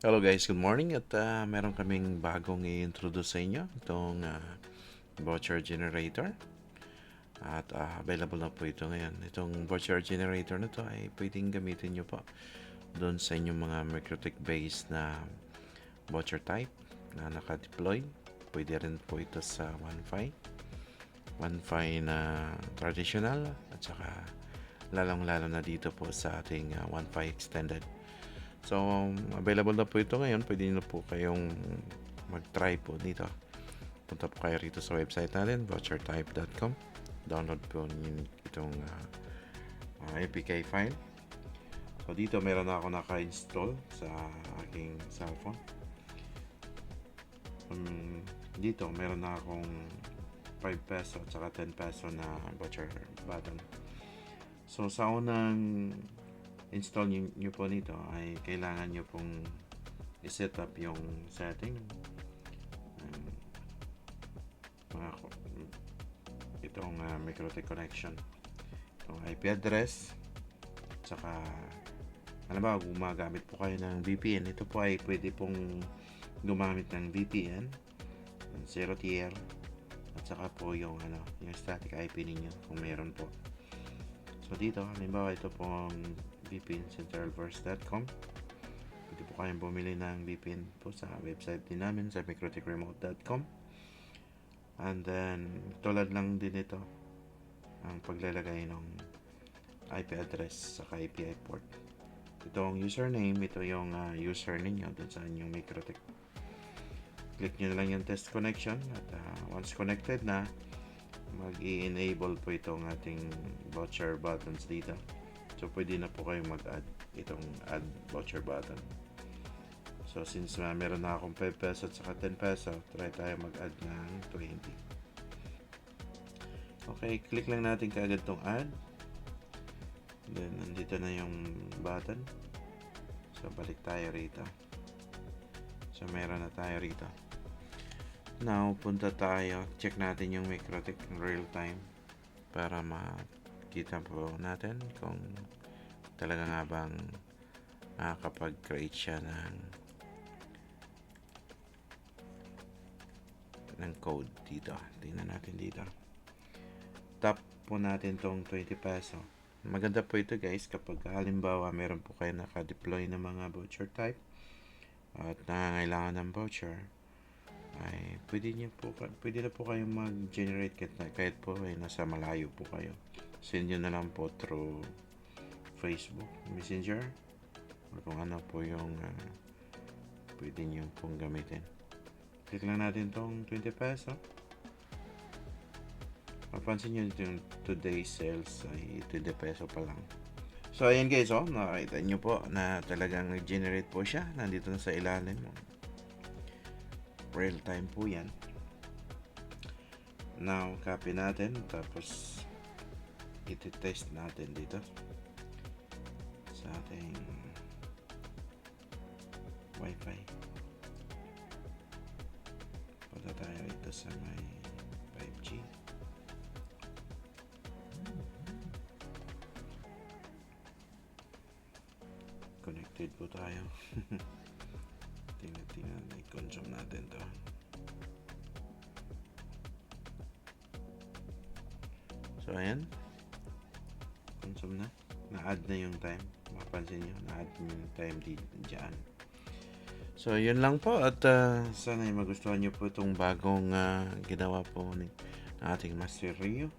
Hello guys, good morning at meron kaming bagong i-introduce sa inyo itong voucher generator at available na po ito ngayon. Itong voucher generator na to ay pwedeng gamitin nyo po doon sa inyong mga MikroTik based na voucher type na naka-deploy. Pwede rin po ito sa OneFi na traditional at saka lalong-lalo na dito po sa ating OneFi extended. So, available na po ito ngayon. Pwede nyo po kayong mag-try po dito. Punta po kayo rito sa website natin, vouchertype.com. Download po nyo itong APK file. So, dito meron na ako naka-install sa aking cellphone. Dito meron na akong 5 peso at saka 10 peso na voucher button. So, sa unang install nyo po nito ay kailangan nyo pong i-set up yung setting itong MikroTik connection, itong IP address, saka ba gumagamit po kayo ng VPN. Ito po ay pwede pong gumamit ng VPN, zero tier, at saka po yung yung static IP ninyo kung meron po. So dito, halimbawa ito pong VPN centralverse.com. Pwede po kayong bumili ng VPN po sa website din namin sa mikrotikremote.com. And then, tulad lang din ito ang paglalagay ng IP address sa IP port. Itong username, ito yung user ninyo dun sa inyong MikroTik. Click nyo na lang yung test connection at once connected na, mag-i-enable po itong ating voucher buttons dito. So, pwede na po kayong mag-add itong add voucher button. So, since meron na akong 5 peso at saka 10 peso, try tayo mag-add ng 20. Okay, click lang natin kaagad itong add. Then, nandito na yung button. So, balik tayo rito. So, meron na tayo rito. Now, punta tayo. Check natin yung MikroTik real time para makita po natin kung talaga nga bang nakakapag-create siya ng code dito. Tingnan natin dito. Tap po natin tong 20 peso. Maganda po ito guys kapag halimbawa meron po kayo naka-deploy na mga voucher type at nangangailangan ng voucher, ay pwede na po kayong mag-generate kahit po ay nasa malayo po kayo. Send nyo na lang po through Facebook Messenger o kung ano po yung pwede nyo pong gamitin. Click lang natin tong 20 peso. Mapansin nyo yung today's sales ay 20 peso pa lang. So ayan guys, nakita nyo po na talagang nag-generate po siya. Nandito na sa ilalim. Real time po yan. Now, copy natin. Tapos iti-test natin dito sa ating Wi-Fi. Punta tayo ito sa may 5G. Connected po tayo. Tingnan, i-consume natin to. So ayan, consume na. Na-add na yung time. Mapansin nyo, na-add yung time dyan. So yun lang po at sana ay magustuhan nyo po itong bagong ginawa po ng ating Master Rio.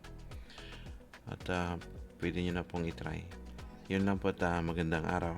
At pwede nyo na pong itry. Yun lang po at magandang araw.